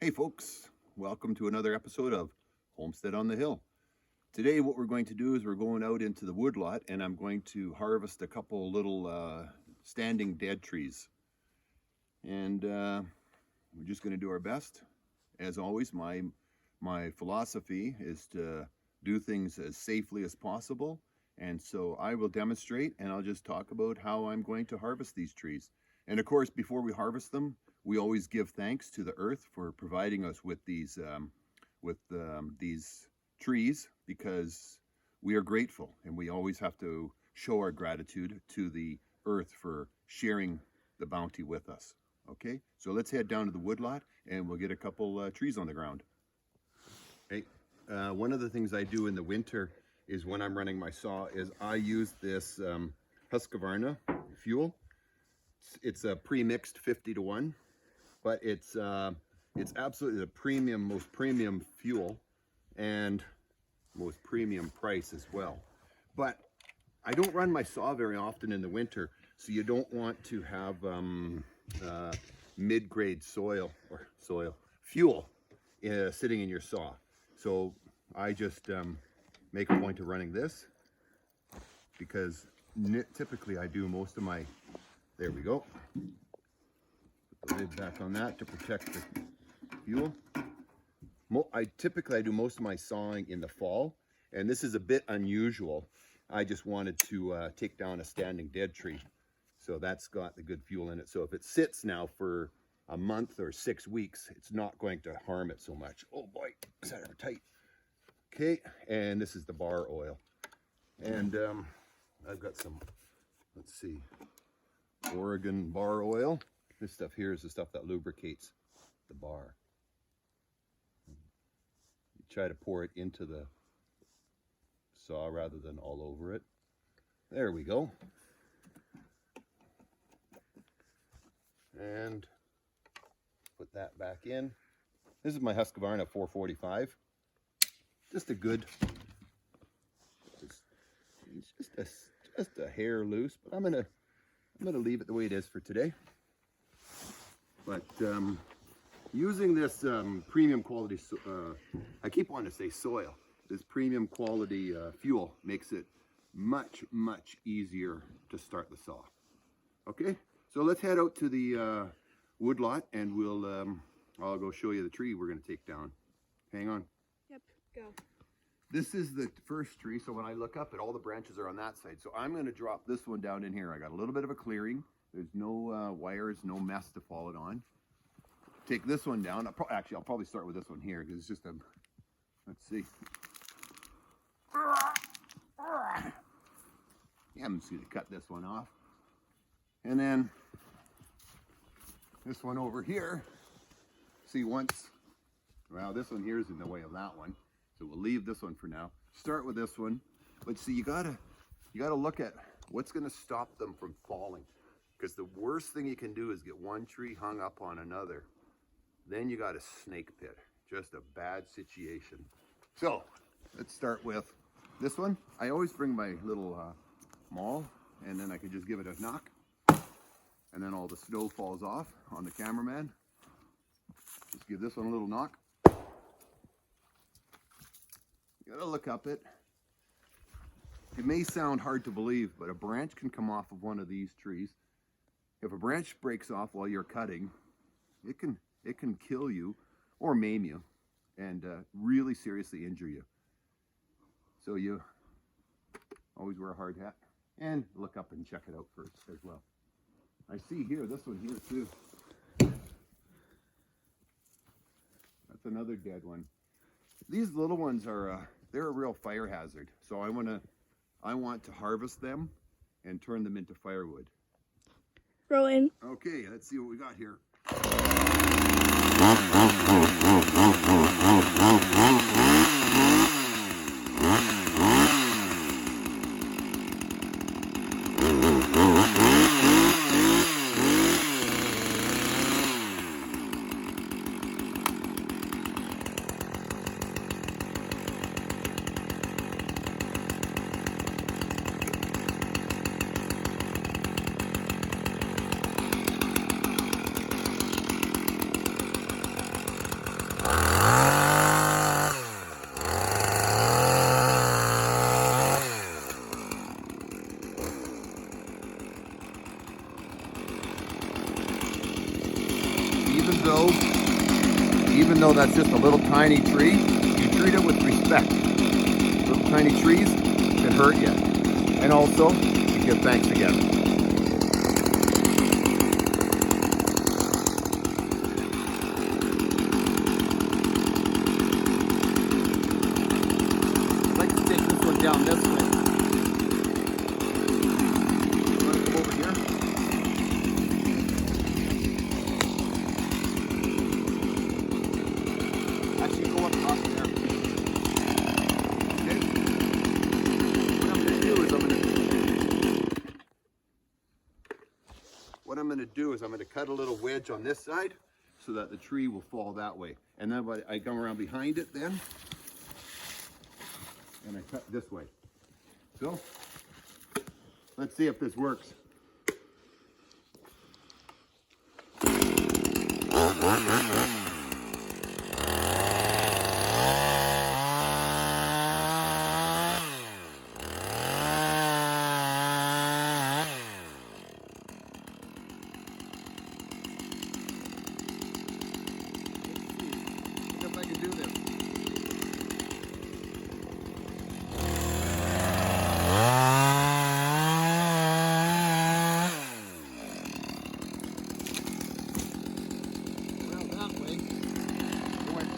Hey folks, welcome to another episode of Homestead on the Hill. Today what we're going to do is we're going out into the woodlot and I'm going to harvest a couple little standing dead trees. And we're just going to do our best. As always, my philosophy is to do things as safely as possible. And so I will demonstrate and I'll just talk about how I'm going to harvest these trees. And of course, before we harvest them, we always give thanks to the earth for providing us with these trees, because we are grateful and we always have to show our gratitude to the earth for sharing the bounty with us. Okay, so let's head down to the woodlot and we'll get a couple trees on the ground. Okay, one of the things I do in the winter is when I'm running my saw is I use this Husqvarna fuel. It's a pre-mixed 50-to-1, but it's absolutely the most premium fuel and most premium price as well. But I don't run my saw very often in the winter, so you don't want to have mid-grade fuel sitting in your saw. So I just make a point of running this, because typically I do most of my, there we go, put the lid back on that to protect the fuel. I do most of my sawing in the fall, and this is a bit unusual. I just wanted to take down a standing dead tree, so that's got the good fuel in it. So if it sits now for a month or 6 weeks, it's not going to harm it so much. Oh boy, is that ever tight? Okay, and this is the bar oil, and I've got some, let's see, Oregon bar oil. This stuff here is the stuff that lubricates the bar. You try to pour it into the saw rather than all over it. There we go. And put that back in. This is my Husqvarna 445. Just a good, it's just a hair loose, but I'm gonna leave it the way it is for today. But using this premium quality, I keep wanting to say soil, this premium quality fuel makes it much easier to start the saw. Okay, so let's head out to the woodlot and I'll go show you the tree we're going to take down. Hang on. Yep, go. This is the first tree, so when I look up, all the branches are on that side. So I'm going to drop this one down in here. I got a little bit of a clearing. There's no wires, no mess to fall it on. Take this one down. I'll probably start with this one here, because it's just a, let's see. Yeah, I'm just going to cut this one off. And then this one over here. See, well, this one here is in the way of that one. So we'll leave this one for now. Start with this one. But see, you gotta look at what's gonna stop them from falling. Because the worst thing you can do is get one tree hung up on another. Then you got a snake pit. Just a bad situation. So let's start with this one. I always bring my little maul, and then I can just give it a knock. And then all the snow falls off on the cameraman. Just give this one a little knock. You gotta look up it. It may sound hard to believe, but a branch can come off of one of these trees. If a branch breaks off while you're cutting, it can kill you or maim you and really seriously injure you. So you always wear a hard hat and look up and check it out first as well. I see here, this one here too. That's another dead one. These little ones are, they're a real fire hazard. So I want to harvest them and turn them into firewood. Rowan. Okay, let's see what we got here. even though that's just a little tiny tree, you treat it with respect. Little tiny trees can hurt you. And also, you give thanks together. I'd like to take this one down this way. You want to come over here? Actually, go up top there. Okay? What I'm going to do is I'm going to cut a little wedge on this side so that the tree will fall that way. And then I come around behind it then, and I cut this way. So, let's see if this works. If I can do this. Well, that way. Going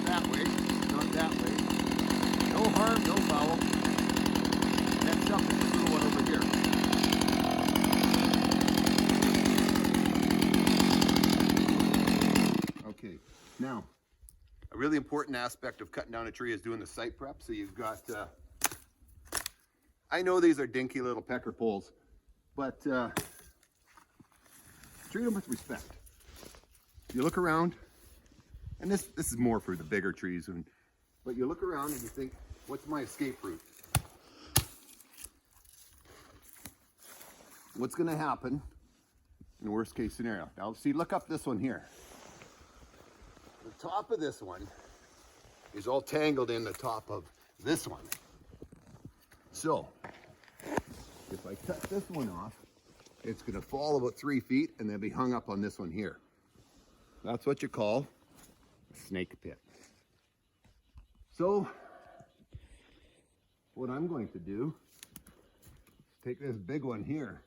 that way, not that way. No harm, no foul. Next up is this little one over here. Okay, now, a really important aspect of cutting down a tree is doing the site prep. So you've got, I know these are dinky little pecker poles, but treat them with respect. You look around, and this is more for the bigger trees, but you look around and you think, what's my escape route? What's gonna happen in the worst case scenario? Now see, look up this one here. The top of this one is all tangled in the top of this one. So, if I cut this one off, it's gonna fall about 3 feet and then be hung up on this one here. That's what you call a snake pit. So, what I'm going to do is take this big one here,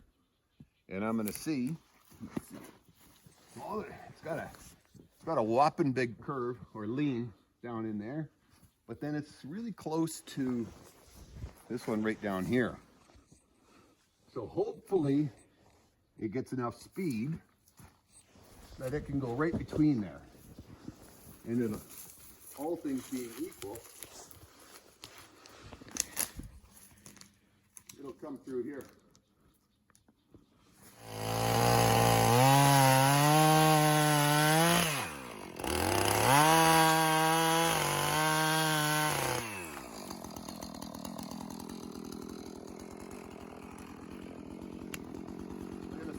and I'm gonna see, well, it's got a whopping big curve or lean down in there, but then it's really close to this one right down here. So hopefully it gets enough speed that it can go right between there. And it'll, all things being equal, it'll come through here.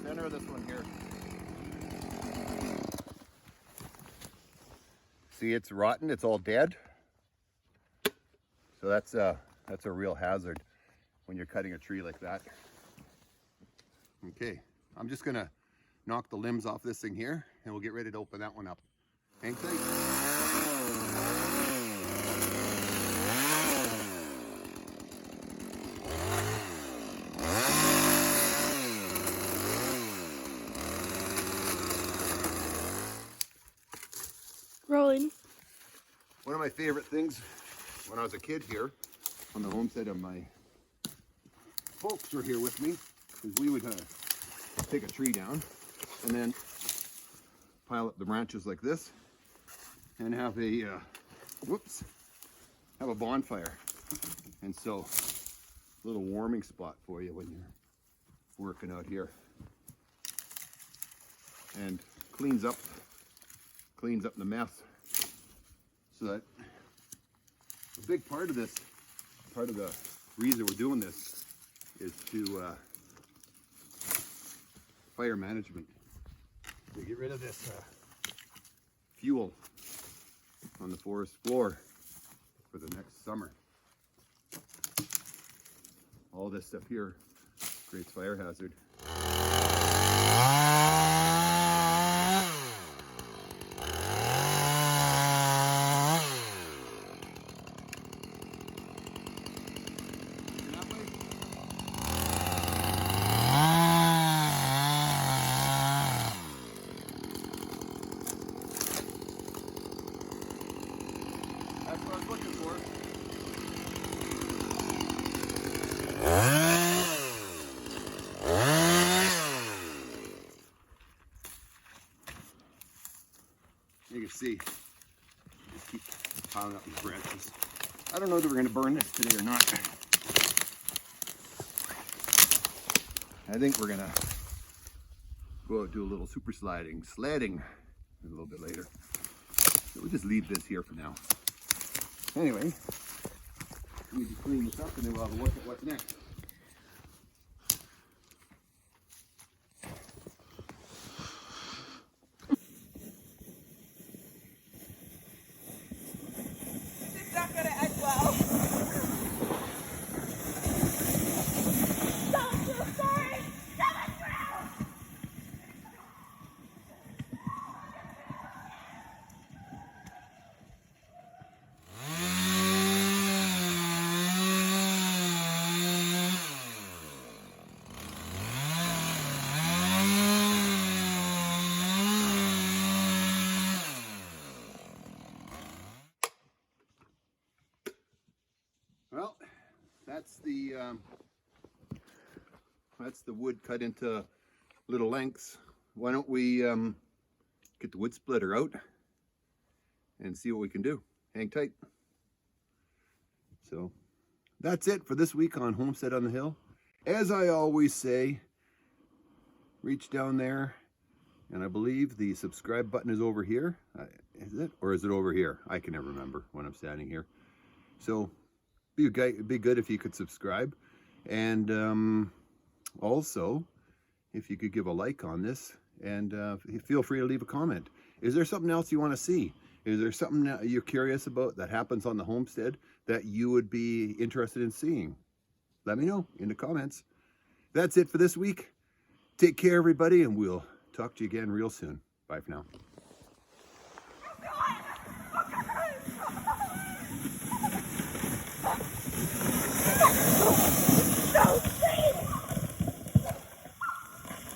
Center of this one here. See, it's rotten, it's all dead. So that's a real hazard when you're cutting a tree like that. Okay, I'm just gonna knock the limbs off this thing here and we'll get ready to open that one up. Hang tight. Rolling. One of my favorite things when I was a kid here on the homestead, and my folks were here with me, is we would take a tree down and then pile up the branches like this and have a have a bonfire. And so a little warming spot for you when you're working out here, and cleans up the mess. So that a big part of this, part of the reason we're doing this, is to fire management. To get rid of this fuel on the forest floor for the next summer. All this stuff here creates fire hazard. what I was looking for. You can see, just keep piling up these branches. I don't know that we're going to burn this today or not. I think we're going to go out and do a little super sledding a little bit later. So we'll just leave this here for now. Anyway, we need to clean this up and then we'll have a look at what's next. It's not going to end well. Well, that's the wood cut into little lengths. Why don't we get the wood splitter out and see what we can do. Hang tight. So that's it for this week on Homestead on the Hill. As I always say, reach down there, and I believe the subscribe button is over here. Is it? Or is it over here? I can never remember when I'm standing here. So it'd be good if you could subscribe, and also if you could give a like on this, and feel free to leave a comment. Is there something else you want to see? Is there something that you're curious about that happens on the homestead that you would be interested in seeing? Let me know in the comments. That's it for this week. Take care, everybody, and we'll talk to you again real soon. Bye for now. No!